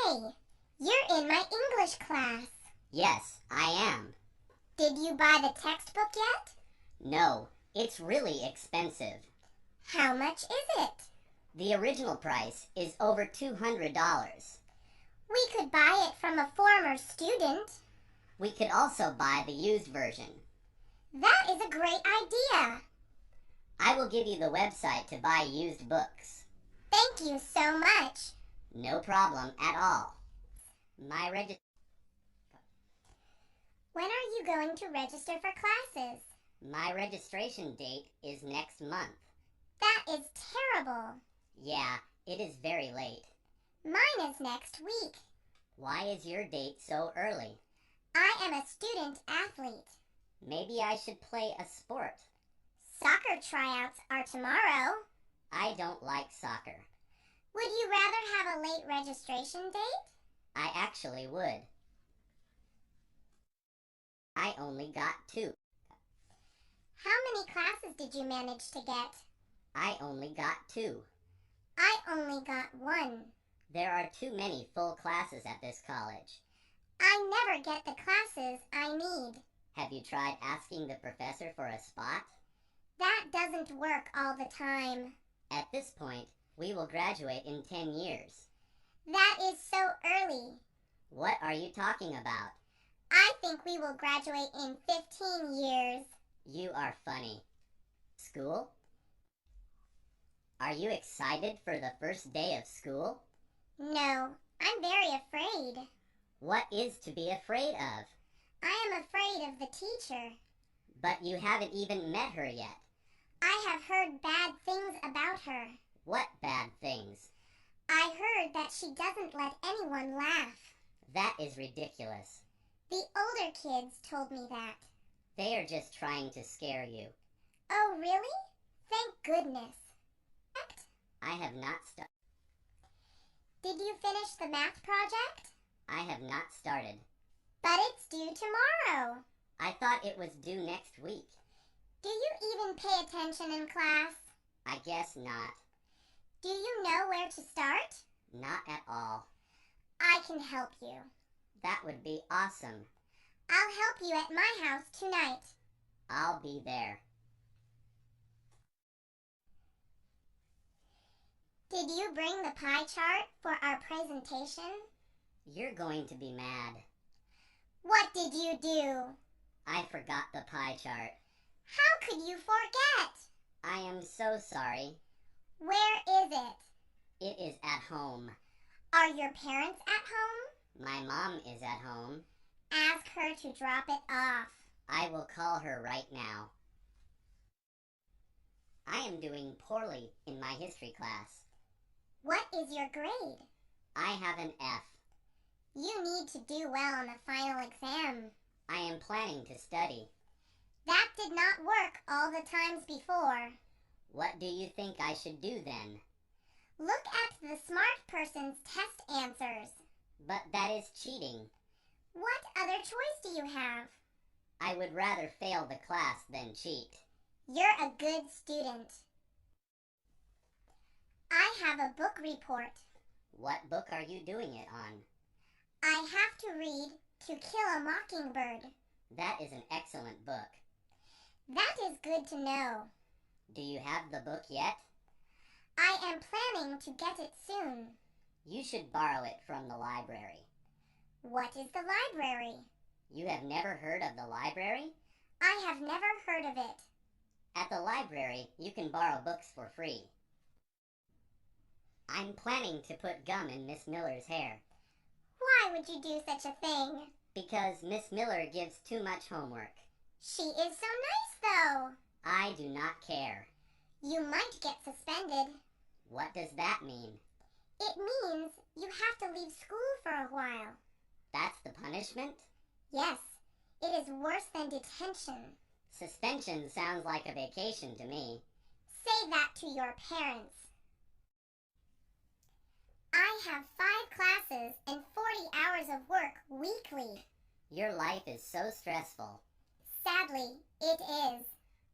Hey, you're in my English class. Yes, I am. Did you buy the textbook yet? No, it's really expensive. How much is it? The original price is over $200. We could buy it from a former student. We could also buy the used version. That is a great idea. I will give you the website to buy used books. Thank you so much. No problem at all. When are you going to register for classes? My registration date is next month. That is terrible. Yeah, it is very late. Mine is next week. Why is your date so early? I am a student athlete. Maybe I should play a sport. Soccer tryouts are tomorrow. I don't like soccer. Would you rather have a late registration date? I actually would. I only got 2. How many classes did you manage to get? I only got 2. I only got 1. There are too many full classes at this college. I never get the classes I need. Have you tried asking the professor for a spot? That doesn't work all the time. At this point, we will graduate in 10 years. That is so early. What are you talking about? I think we will graduate in 15 years. You are funny. School? Are you excited for the first day of school? No, I'm very afraid. What is to be afraid of? I am afraid of the teacher. But you haven't even met her yet. I have heard bad things about her. What bad things? I heard that she doesn't let anyone laugh. That is ridiculous. The older kids told me that. They are just trying to scare you. Oh, really? Thank goodness. I have not started. Did you finish the math project? I have not started. But it's due tomorrow. I thought it was due next week. Do you even pay attention in class? I guess not. Do you know where to start? Not at all. I can help you. That would be awesome. I'll help you at my house tonight. I'll be there. Did you bring the pie chart for our presentation? You're going to be mad. What did you do? I forgot the pie chart. How could you forget? I am so sorry. Where is it? It is at home. Are your parents at home? My mom is at home. Ask her to drop it off. I will call her right now. I am doing poorly in my history class. What is your grade? I have an F. You need to do well on the final exam. I am planning to study. That did not work all the times before. What do you think I should do then? Look at the smart person's test answers. But that is cheating. What other choice do you have? I would rather fail the class than cheat. You're a good student. I have a book report. What book are you doing it on? I have to read To Kill a Mockingbird. That is an excellent book. That is good to know. Do you have the book yet? I am planning to get it soon. You should borrow it from the library. What is the library? You have never heard of the library? I have never heard of it. At the library, you can borrow books for free. I'm planning to put gum in Miss Miller's hair. Why would you do such a thing? Because Miss Miller gives too much homework. She is so nice, though. I do not care. You might get suspended. What does that mean? It means you have to leave school for a while. That's the punishment? Yes, it is worse than detention. Suspension sounds like a vacation to me. Say that to your parents. I have 5 classes and 40 hours of work weekly. Your life is so stressful. Sadly, it is.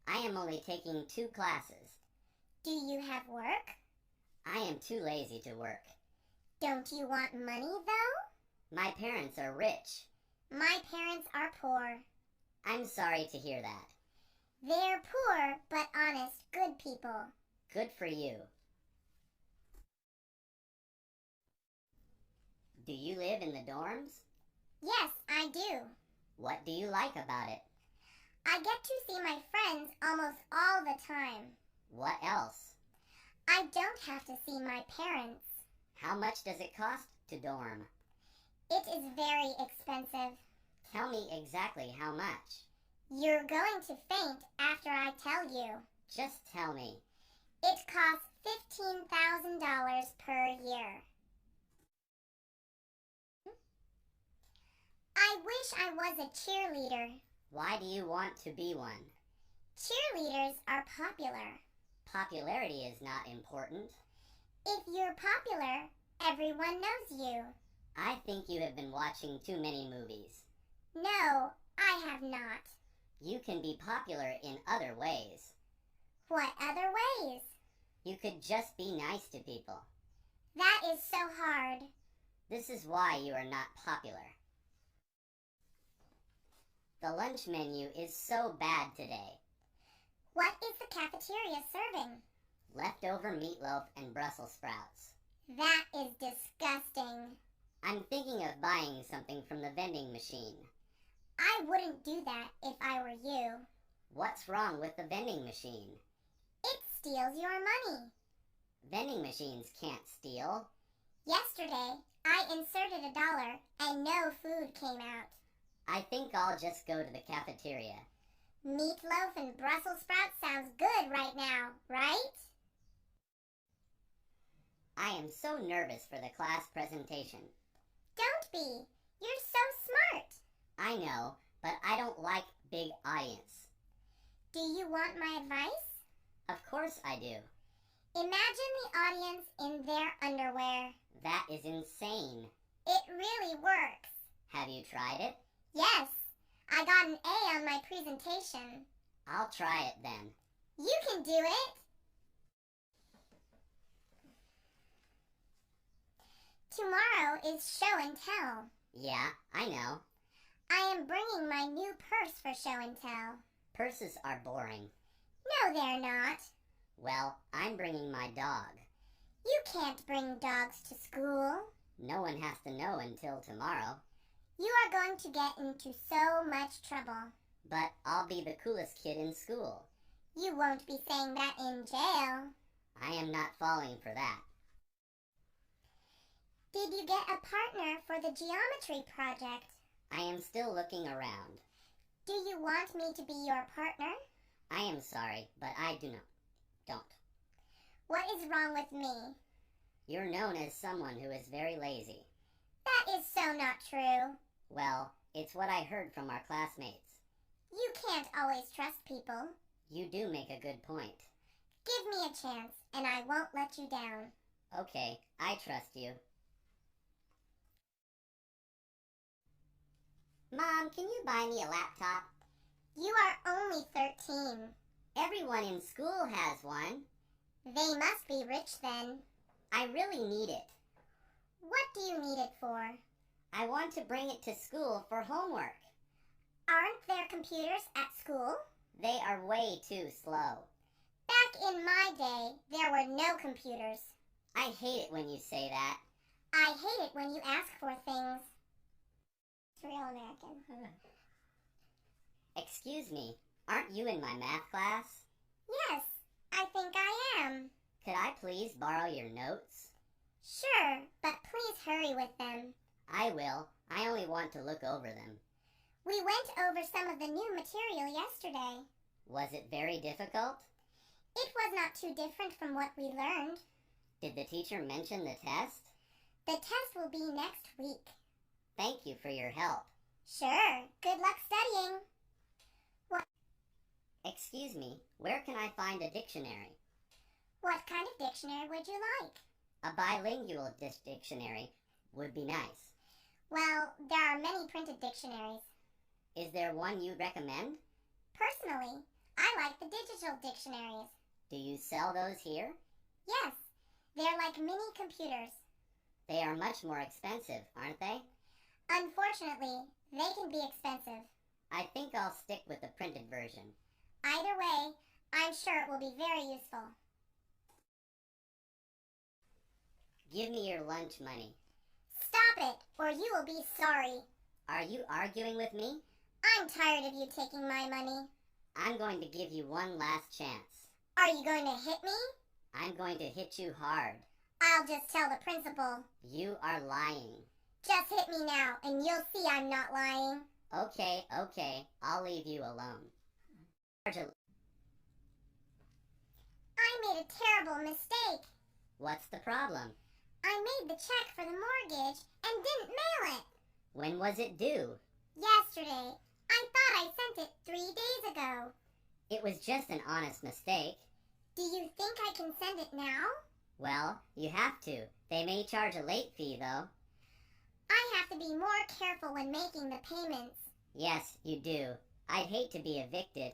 I am only taking 2 classes. Do you have work? I am too lazy to work. Don't you want money, though? My parents are rich. My parents are poor. I'm sorry to hear that. They're poor, but honest, good people. Good for you. Do you live in the dorms? Yes, I do. What do you like about it? I get to see my friends almost all the time. What else? I don't have to see my parents. How much does it cost to dorm? It is very expensive. Tell me exactly how much. You're going to faint after I tell you. Just tell me. It costs $15,000 per year. I wish I was a cheerleader. Why do you want to be one? Cheerleaders are popular. Popularity is not important. If you're popular, everyone knows you. I think you have been watching too many movies. No, I have not. You can be popular in other ways. What other ways? You could just be nice to people. That is so hard. This is why you are not popular. The lunch menu is so bad today. What is the cafeteria serving? Leftover meatloaf and Brussels sprouts. That is disgusting. I'm thinking of buying something from the vending machine. I wouldn't do that if I were you. What's wrong with the vending machine? It steals your money. Vending machines can't steal. Yesterday, I inserted $1 and no food came out. I think I'll just go to the cafeteria. Meatloaf and Brussels sprouts sounds good right now, right? I am so nervous for the class presentation. Don't be. You're so smart. I know, but I don't like big audience. Do you want my advice? Of course I do. Imagine the audience in their underwear. That is insane. It really works. Have you tried it? Yes, I got an A on my presentation. I'll try it then. You can do it. Tomorrow is show and tell. Yeah, I know. I am bringing my new purse for show and tell. Purses are boring. No, they're not. Well, I'm bringing my dog. You can't bring dogs to school. No one has to know until tomorrow. You are going to get into so much trouble. But I'll be the coolest kid in school. You won't be saying that in jail. I am not falling for that. Did you get a partner for the geometry project? I am still looking around. Do you want me to be your partner? I am sorry, but I don't. What is wrong with me? You're known as someone who is very lazy. That is so not true. Well, it's what I heard from our classmates. You can't always trust people. You do make a good point. Give me a chance, and I won't let you down. Okay, I trust you. Mom, can you buy me a laptop? You are only 13. Everyone in school has one. They must be rich then. I really need it. What do you need it for? I want to bring it to school for homework. Aren't there computers at school? They are way too slow. Back in my day, there were no computers. I hate it when you say that. I hate it when you ask for things. It's real American. Excuse me, aren't you in my math class? Yes, I think I am. Could I please borrow your notes? Sure, but please hurry with them. I will. I only want to look over them. We went over some of the new material yesterday. Was it very difficult? It was not too different from what we learned. Did the teacher mention the test? The test will be next week. Thank you for your help. Sure. Good luck studying. What? Excuse me, where can I find a dictionary? What kind of dictionary would you like? A bilingual dictionary would be nice. Well, there are many printed dictionaries. Is there one you recommend? Personally, I like the digital dictionaries. Do you sell those here? Yes, they're like mini computers. They are much more expensive, aren't they? Unfortunately, they can be expensive. I think I'll stick with the printed version. Either way, I'm sure it will be very useful. Give me your lunch money. Stop it, or you will be sorry. Are you arguing with me? I'm tired of you taking my money. I'm going to give you one last chance. Are you going to hit me? I'm going to hit you hard. I'll just tell the principal. You are lying. Just hit me now, and you'll see I'm not lying. Okay, I'll leave you alone. I made a terrible mistake. What's the problem? I made the check for the mortgage and didn't mail it. When was it due? Yesterday. I thought I sent it 3 days ago. It was just an honest mistake. Do you think I can send it now? Well, you have to. They may charge a late fee, though. I have to be more careful when making the payments. Yes, you do. I'd hate to be evicted.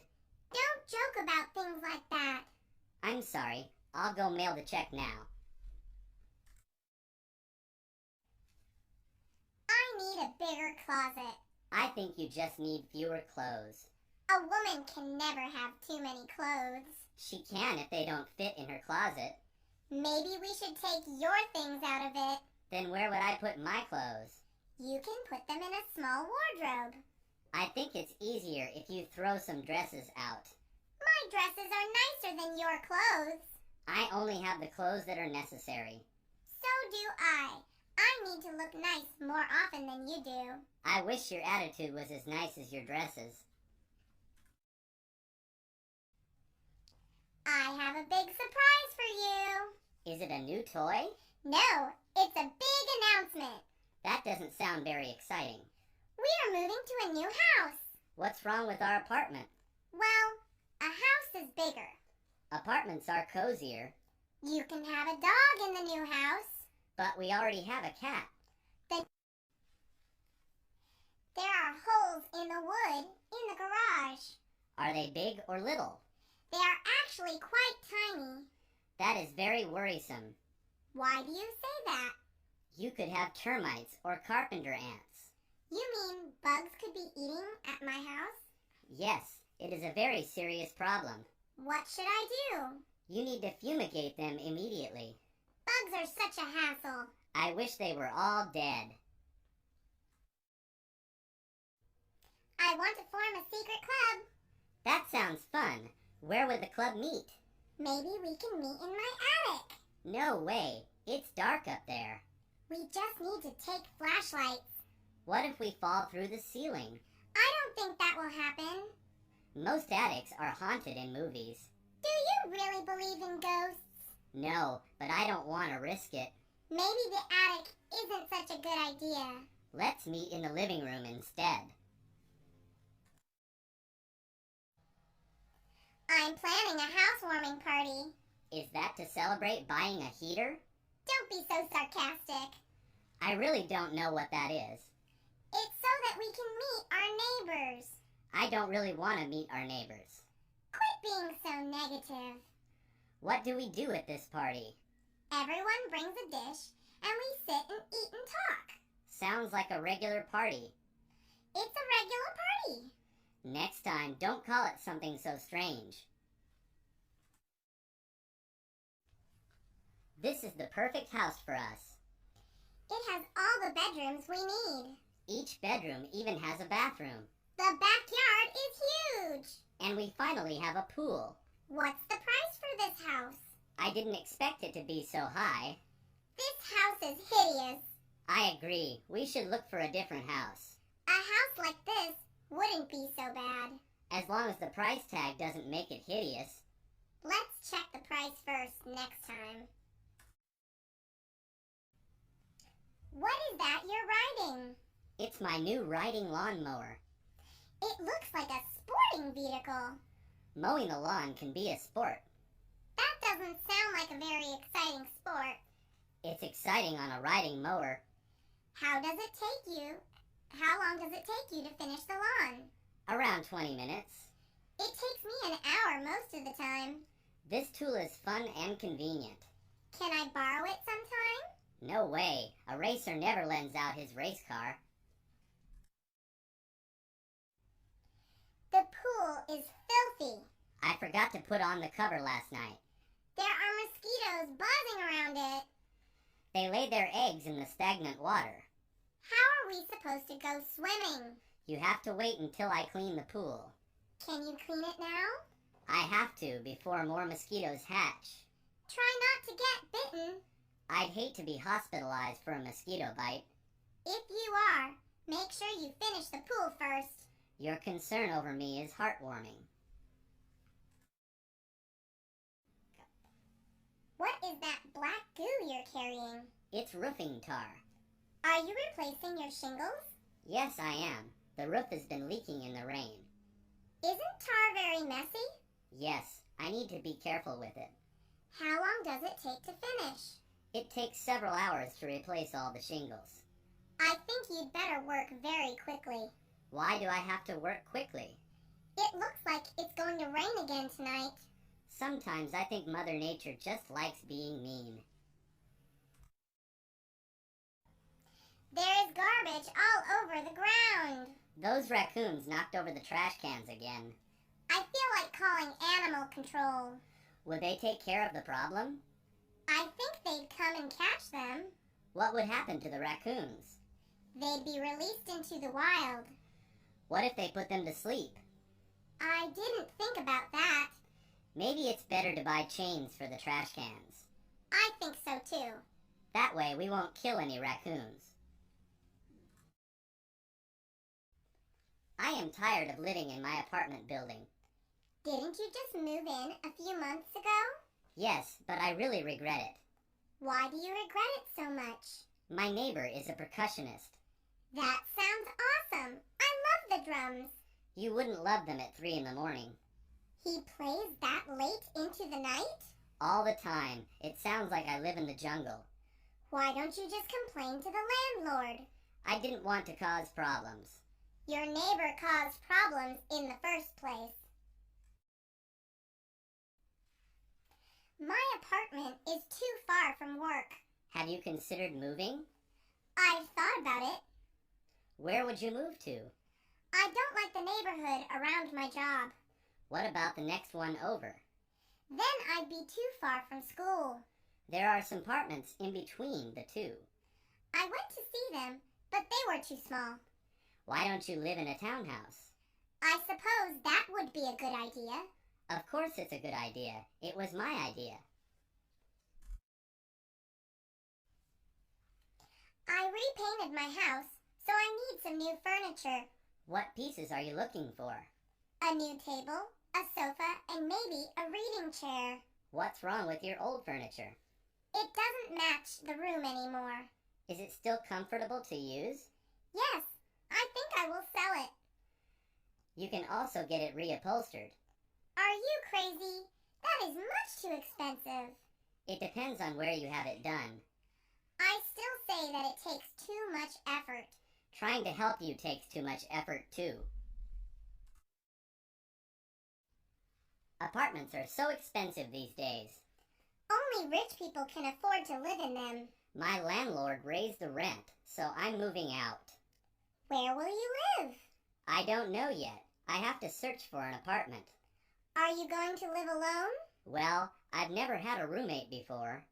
Don't joke about things like that. I'm sorry. I'll go mail the check now. I need a bigger closet. I think you just need fewer clothes. A woman can never have too many clothes. She can if they don't fit in her closet. Maybe we should take your things out of it. Then where would I put my clothes? You can put them in a small wardrobe. I think it's easier if you throw some dresses out. My dresses are nicer than your clothes. I only have the clothes that are necessary. So do I. I need to look nice more often than you do. I wish your attitude was as nice as your dresses. I have a big surprise for you. Is it a new toy? No, it's a big announcement. That doesn't sound very exciting. We are moving to a new house. What's wrong with our apartment? Well, a house is bigger. Apartments are cozier. You can have a dog in the new house. But we already have a cat. There are holes in the wood in the garage. Are they big or little? They are actually quite tiny. That is very worrisome. Why do you say that? You could have termites or carpenter ants. You mean bugs could be eating at my house? Yes, it is a very serious problem. What should I do? You need to fumigate them immediately. Bugs are such a hassle. I wish they were all dead. I want to form a secret club. That sounds fun. Where would the club meet? Maybe we can meet in my attic. No way. It's dark up there. We just need to take flashlights. What if we fall through the ceiling? I don't think that will happen. Most attics are haunted in movies. Do you really believe in ghosts? No, but I don't want to risk it. Maybe the attic isn't such a good idea. Let's meet in the living room instead. I'm planning a housewarming party. Is that to celebrate buying a heater? Don't be so sarcastic. I really don't know what that is. It's so that we can meet our neighbors. I don't really want to meet our neighbors. Quit being so negative. What do we do at this party? Everyone brings a dish, and we sit and eat and talk. Sounds like a regular party. It's a regular party. Next time, don't call it something so strange. This is the perfect house for us. It has all the bedrooms we need. Each bedroom even has a bathroom. The backyard is huge. And we finally have a pool. What's the price for this house? I didn't expect it to be so high. This house is hideous. I agree. We should look for a different house. A house like this wouldn't be so bad. As long as the price tag doesn't make it hideous. Let's check the price first next time. What is that you're riding? It's my new riding lawnmower. It looks like a sporting vehicle. Mowing the lawn can be a sport. That doesn't sound like a very exciting sport. It's exciting on a riding mower. How long does it take you to finish the lawn? Around 20 minutes. It takes me an hour most of the time. This tool is fun and convenient. Can I borrow it sometime? No way. A racer never lends out his race car. The pool is filthy. I forgot to put on the cover last night. There are mosquitoes buzzing around it. They lay their eggs in the stagnant water. How are we supposed to go swimming? You have to wait until I clean the pool. Can you clean it now? I have to before more mosquitoes hatch. Try not to get bitten. I'd hate to be hospitalized for a mosquito bite. If you are, make sure you finish the pool first. Your concern over me is heartwarming. What is that black goo you're carrying? It's roofing tar. Are you replacing your shingles? Yes, I am. The roof has been leaking in the rain. Isn't tar very messy? Yes, I need to be careful with it. How long does it take to finish? It takes several hours to replace all the shingles. I think you'd better work very quickly. Why do I have to work quickly? It looks like it's going to rain again tonight. Sometimes I think Mother Nature just likes being mean. There is garbage all over the ground. Those raccoons knocked over the trash cans again. I feel like calling animal control. Would they take care of the problem? I think they'd come and catch them. What would happen to the raccoons? They'd be released into the wild. What if they put them to sleep? I didn't think about that. Maybe it's better to buy chains for the trash cans. I think so too. That way we won't kill any raccoons. I am tired of living in my apartment building. Didn't you just move in a few months ago? Yes, but I really regret it. Why do you regret it so much? My neighbor is a percussionist. That sounds awesome. I love the drums. You wouldn't love them at 3 in the morning. He plays that late into the night? All the time. It sounds like I live in the jungle. Why don't you just complain to the landlord? I didn't want to cause problems. Your neighbor caused problems in the first place. My apartment is too far from work. Have you considered moving? I've thought about it. Where would you move to? I don't like the neighborhood around my job. What about the next one over? Then I'd be too far from school. There are some apartments in between the two. I went to see them, but they were too small. Why don't you live in a townhouse? I suppose that would be a good idea. Of course it's a good idea. It was my idea. I repainted my house, so I need some new furniture. What pieces are you looking for? A new table, a sofa, and maybe a reading chair. What's wrong with your old furniture? It doesn't match the room anymore. Is it still comfortable to use? Yes, I think I will sell it. You can also get it reupholstered. Are you crazy? That is much too expensive. It depends on where you have it done. I still say that it takes too much effort. Trying to help you takes too much effort, too. Apartments are so expensive these days. Only rich people can afford to live in them. My landlord raised the rent, so I'm moving out. Where will you live? I don't know yet. I have to search for an apartment. Are you going to live alone? Well, I've never had a roommate before.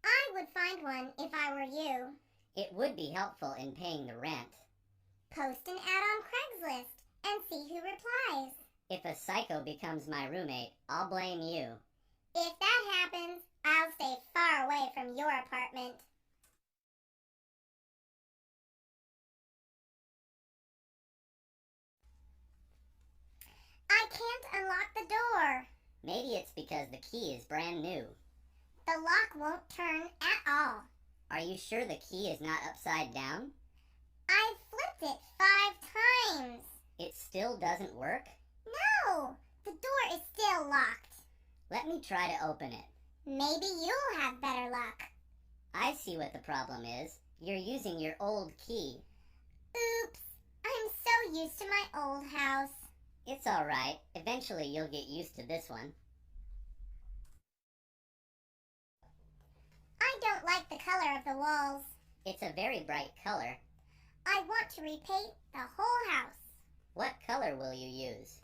I would find one if I were you. It would be helpful in paying the rent. Post an ad on Craigslist and see who replies. If a psycho becomes my roommate, I'll blame you. If that happens, I'll stay far away from your apartment. I can't unlock the door. Maybe it's because the key is brand new. The lock won't turn at all. Are you sure the key is not upside down? I've flipped it 5 times. It still doesn't work? No, the door is still locked. Let me try to open it. Maybe you'll have better luck. I see what the problem is. You're using your old key. Oops, I'm so used to my old house. It's all right. Eventually you'll get used to this one. I don't like the color of the walls. It's a very bright color. I want to repaint the whole house. What color will you use?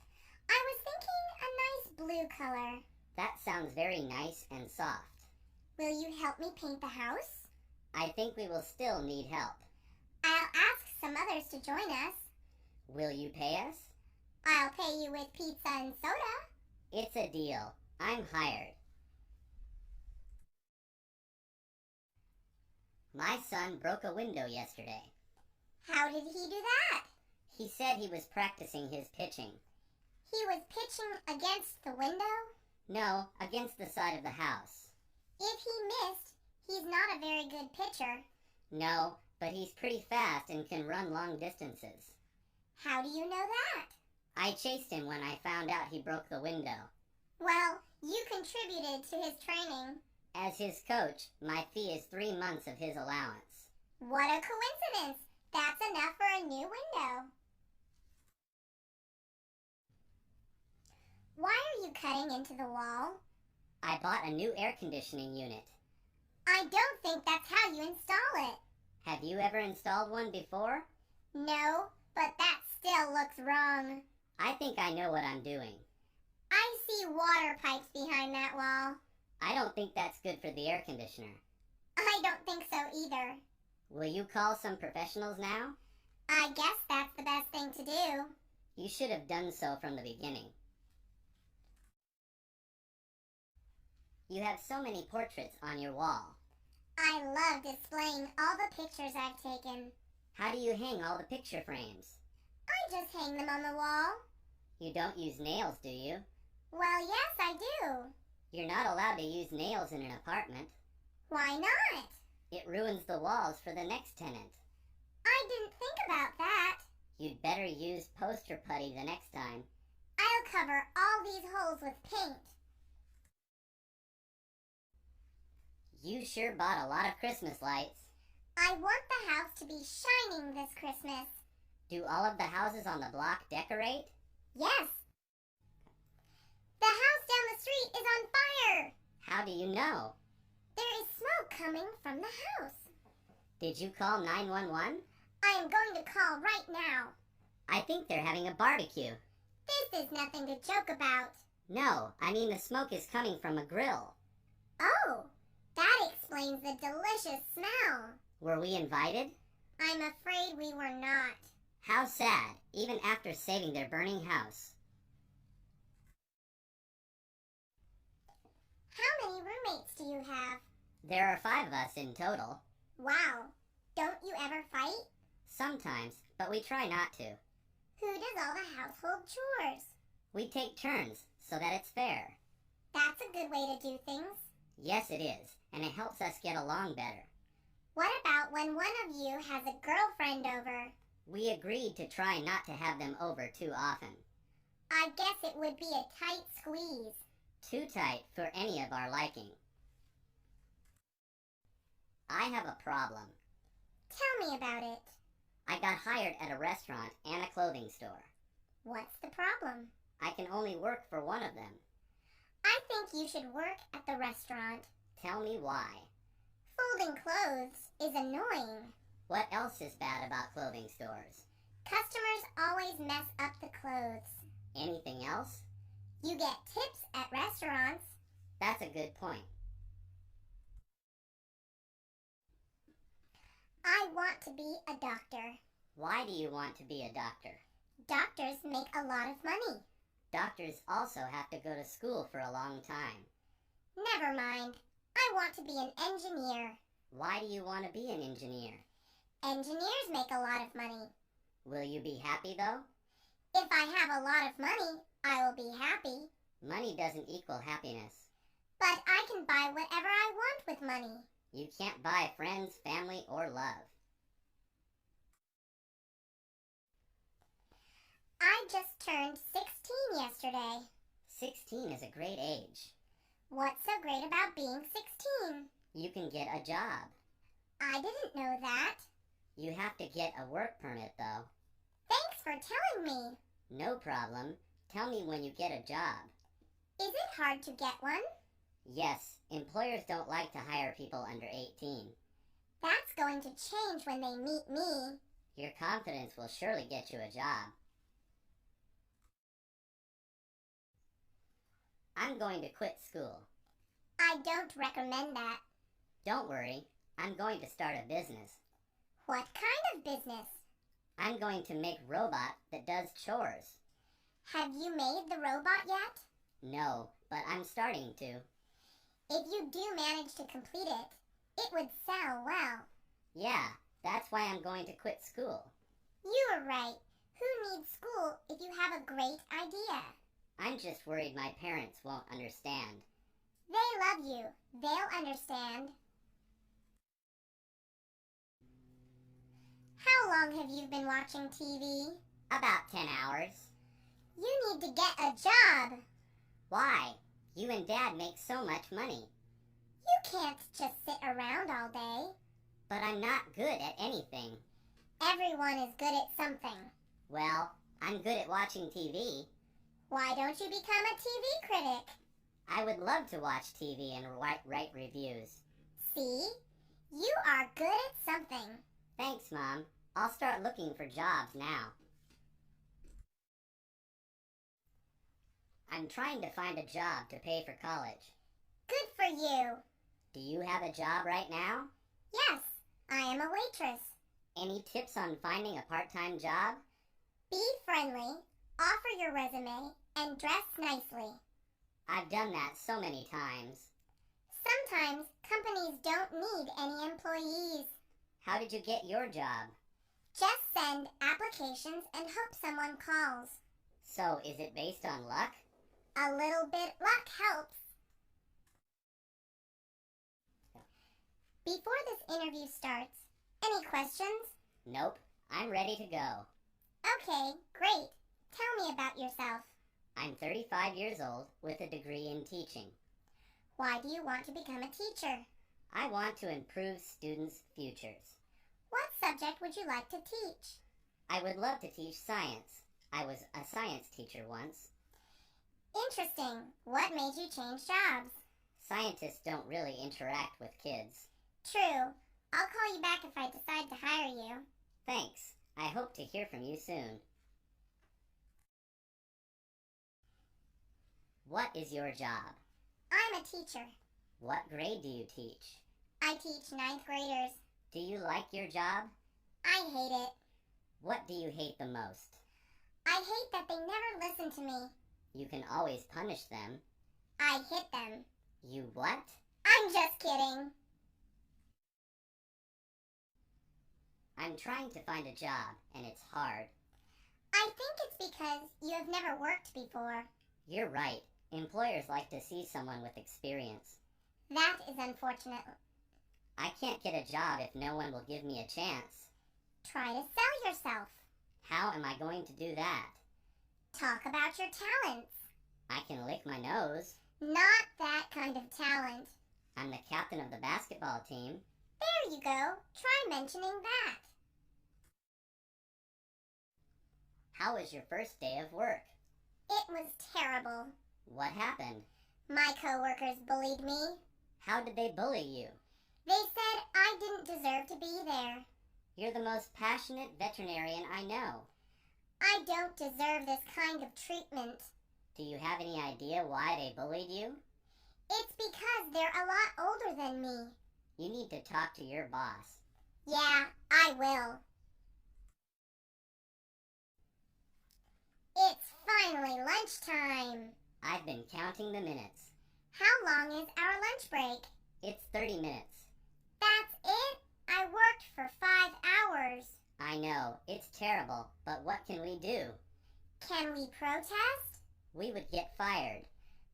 I was thinking a nice blue color. That sounds very nice and soft. Will you help me paint the house? I think we will still need help. I'll ask some others to join us. Will you pay us? I'll pay you with pizza and soda. It's a deal. I'm hired. My son broke a window yesterday. How did he do that? He said he was practicing his pitching. He was pitching against the window? No, against the side of the house. If he missed, he's not a very good pitcher. No, but he's pretty fast and can run long distances. How do you know that? I chased him when I found out he broke the window. Well, you contributed to his training. As his coach, my fee is 3 months of his allowance. What a coincidence! That's enough for a new window. Why are you cutting into the wall? I bought a new air conditioning unit. I don't think that's how you install it. Have you ever installed one before? No, but that still looks wrong. I think I know what I'm doing. I see water pipes behind that wall. I don't think that's good for the air conditioner. I don't think so either. Will you call some professionals now? I guess that's the best thing to do. You should have done so from the beginning. You have so many portraits on your wall. I love displaying all the pictures I've taken. How do you hang all the picture frames? I just hang them on the wall. You don't use nails, do you? Well, yes, I do. You're not allowed to use nails in an apartment. Why not? It ruins the walls for the next tenant. I didn't think about that. You'd better use poster putty the next time. I'll cover all these holes with paint. You sure bought a lot of Christmas lights. I want the house to be shining this Christmas. Do all of the houses on the block decorate? Yes. The house down the street is on fire. How do you know? There is smoke coming from the house. Did you call 911? I am going to call right now. I think they're having a barbecue. This is nothing to joke about. No, I mean the smoke is coming from a grill. Oh, that explains the delicious smell. Were we invited? I'm afraid we were not. How sad, even after saving their burning house. How many roommates do you have? There are 5 of us in total. Wow. Don't you ever fight? Sometimes, but we try not to. Who does all the household chores? We take turns so that it's fair. That's a good way to do things. Yes, it is, and it helps us get along better. What about when one of you has a girlfriend over? We agreed to try not to have them over too often. I guess it would be a tight squeeze. Too tight for any of our liking. I have a problem. Tell me about it. I got hired at a restaurant and a clothing store. What's the problem? I can only work for one of them. I think you should work at the restaurant. Tell me why. Folding clothes is annoying. What else is bad about clothing stores? Customers always mess up the clothes. Anything else? You get tips at restaurants. That's a good point. I want to be a doctor. Why do you want to be a doctor? Doctors make a lot of money. Doctors also have to go to school for a long time. Never mind. I want to be an engineer. Why do you want to be an engineer? Engineers make a lot of money. Will you be happy though? If I have a lot of money, I will be happy. Money doesn't equal happiness. But I can buy whatever I want with money. You can't buy friends, family, or love. I just turned 16 yesterday. 16 is a great age. What's so great about being 16? You can get a job. I didn't know that. You have to get a work permit though. Thanks for telling me. No problem. Tell me when you get a job. Is it hard to get one? Yes, employers don't like to hire people under 18. That's going to change when they meet me. Your confidence will surely get you a job. I'm going to quit school. I don't recommend that. Don't worry, I'm going to start a business. What kind of business? I'm going to make a robot that does chores. Have you made the robot yet? No, but I'm starting to. If you do manage to complete it, it would sell well. Yeah, that's why I'm going to quit school. You were right. Who needs school if you have a great idea? I'm just worried my parents won't understand. They love you. They'll understand. How long have you been watching TV? About 10 hours. You need to get a job. Why? You and Dad make so much money. You can't just sit around all day. But I'm not good at anything. Everyone is good at something. Well, I'm good at watching TV. Why don't you become a TV critic? I would love to watch TV and write reviews. See? You are good at something. Thanks, Mom. I'll start looking for jobs now. I'm trying to find a job to pay for college. Good for you. Do you have a job right now? Yes, I am a waitress. Any tips on finding a part-time job? Be friendly, offer your resume, and dress nicely. I've done that so many times. Sometimes companies don't need any employees. How did you get your job? Just send applications and hope someone calls. So, is it based on luck? A little bit luck helps. Before this interview starts, any questions? Nope. I'm ready to go. Okay, great. Tell me about yourself. I'm 35 years old with a degree in teaching. Why do you want to become a teacher? I want to improve students' futures. What subject would you like to teach? I would love to teach science. I was a science teacher once. Interesting. What made you change jobs? Scientists don't really interact with kids. True. I'll call you back if I decide to hire you. Thanks. I hope to hear from you soon. What is your job? I'm a teacher. What grade do you teach? I teach 9th graders. Do you like your job? I hate it. What do you hate the most? I hate that they never listen to me. You can always punish them. I hit them. You what? I'm just kidding. I'm trying to find a job, and it's hard. I think it's because you have never worked before. You're right. Employers like to see someone with experience. That is unfortunate. I can't get a job if no one will give me a chance. Try to sell yourself. How am I going to do that? Talk about your talents. I can lick my nose. Not that kind of talent. I'm the captain of the basketball team. There you go. Try mentioning that. How was your first day of work? It was terrible. What happened? My coworkers bullied me. How did they bully you? They said I didn't deserve to be there. You're the most passionate veterinarian I know. I don't deserve this kind of treatment. Do you have any idea why they bullied you? It's because they're a lot older than me. You need to talk to your boss. Yeah, I will. It's finally lunchtime. I've been counting the minutes. How long is our lunch break? It's 30 minutes. That's it? I worked for 5 hours. I know, it's terrible, but what can we do? Can we protest? We would get fired.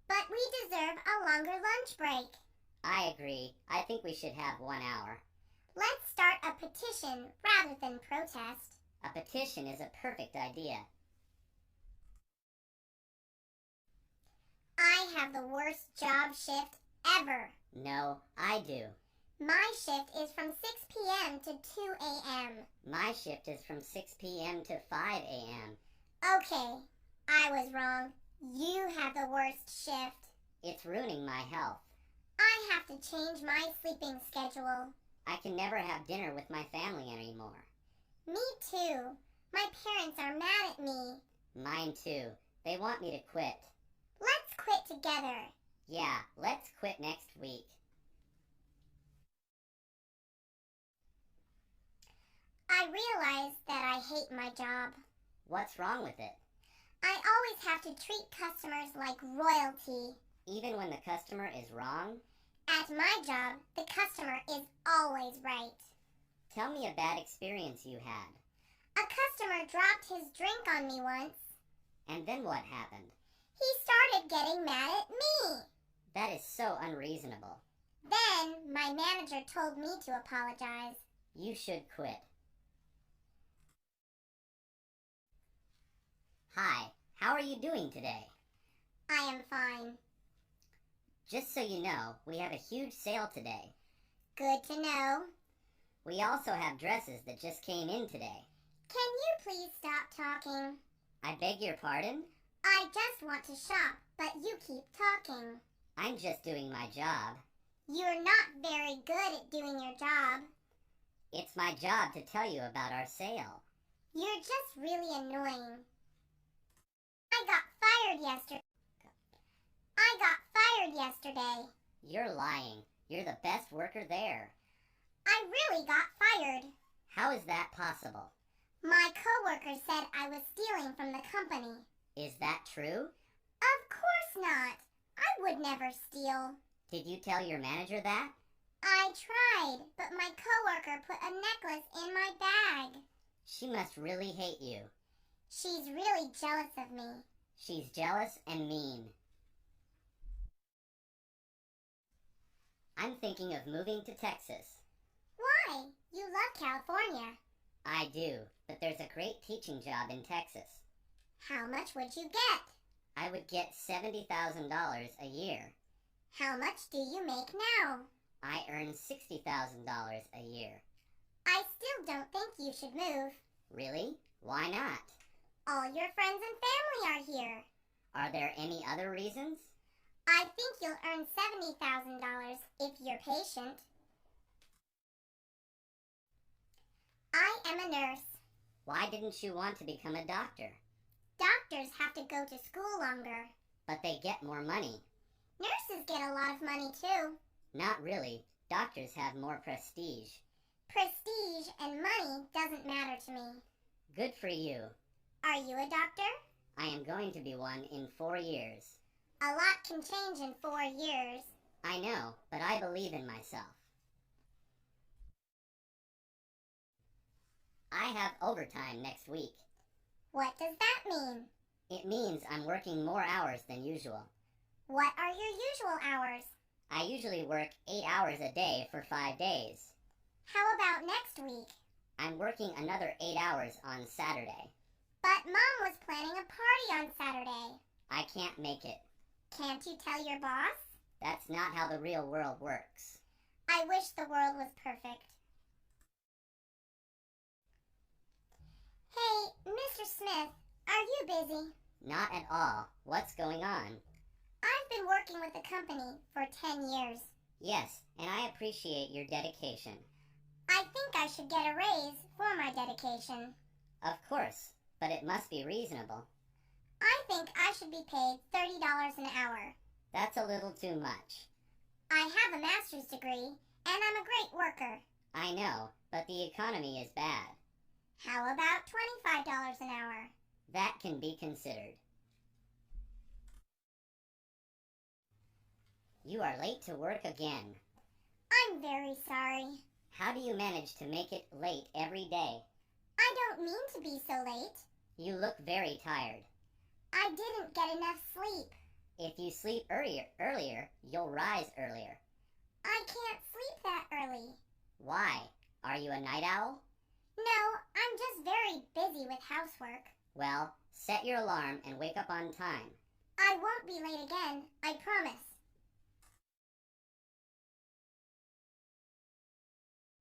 But we deserve a longer lunch break. I agree. I think we should have 1 hour. Let's start a petition rather than protest. A petition is a perfect idea. I have the worst job shift ever. No, I do. My shift is from 6 p.m. to 2 a.m. My shift is from 6 p.m. to 5 a.m. Okay, I was wrong. You have the worst shift. It's ruining my health. have to change my sleeping schedule. I can never have dinner with my family anymore. Me too. My parents are mad at me. Mine too. They want me to quit. Let's quit together. Yeah, let's quit next week. I realize that I hate my job. What's wrong with it? I always have to treat customers like royalty. Even when the customer is wrong? At my job, the customer is always right. Tell me a bad experience you had. A customer dropped his drink on me once. And then what happened? He started getting mad at me. That is so unreasonable. Then my manager told me to apologize. You should quit. Hi, how are you doing today? I am fine. Just so you know, we have a huge sale today. Good to know. We also have dresses that just came in today. Can you please stop talking? I beg your pardon? I just want to shop, but you keep talking. I'm just doing my job. You're not very good at doing your job. It's my job to tell you about our sale. You're just really annoying. I got fired yesterday. You're lying. You're the best worker there. I really got fired. How is that possible? My coworker said I was stealing from the company. Is that true? Of course not. I would never steal. Did you tell your manager that? I tried, but my coworker put a necklace in my bag. She must really hate you. She's really jealous of me. She's jealous and mean. I'm thinking of moving to Texas. Why? You love California. I do, but there's a great teaching job in Texas. How much would you get? I would get $70,000 a year. How much do you make now? I earn $60,000 a year. I still don't think you should move. Really? Why not? All your friends and family are here. Are there any other reasons? I think you'll earn $70,000 if you're patient. I am a nurse. Why didn't you want to become a doctor? Doctors have to go to school longer. But they get more money. Nurses get a lot of money too. Not really. Doctors have more prestige. Prestige and money doesn't matter to me. Good for you. Are you a doctor? I am going to be one in 4 years. A lot can change in 4 years. I know, but I believe in myself. I have overtime next week. What does that mean? It means I'm working more hours than usual. What are your usual hours? I usually work 8 hours a day for 5 days. How about next week? I'm working another 8 hours on Saturday. But Mom was planning a party on Saturday. I can't make it. Can't you tell your boss? That's not how the real world works. I wish the world was perfect. Hey, Mr. Smith, are you busy? Not at all. What's going on? I've been working with the company for 10 years. Yes, and I appreciate your dedication. I think I should get a raise for my dedication. Of course, but it must be reasonable. I think I should be paid $30 an hour. That's a little too much. I have a master's degree, and I'm a great worker. I know, but the economy is bad. How about $25 an hour? That can be considered. You are late to work again. I'm very sorry. How do you manage to make it late every day? I don't mean to be so late. You look very tired. I didn't get enough sleep. If you sleep earlier, you'll rise earlier. I can't sleep that early. Why? Are you a night owl? No, I'm just very busy with housework. Well, set your alarm and wake up on time. I won't be late again, I promise.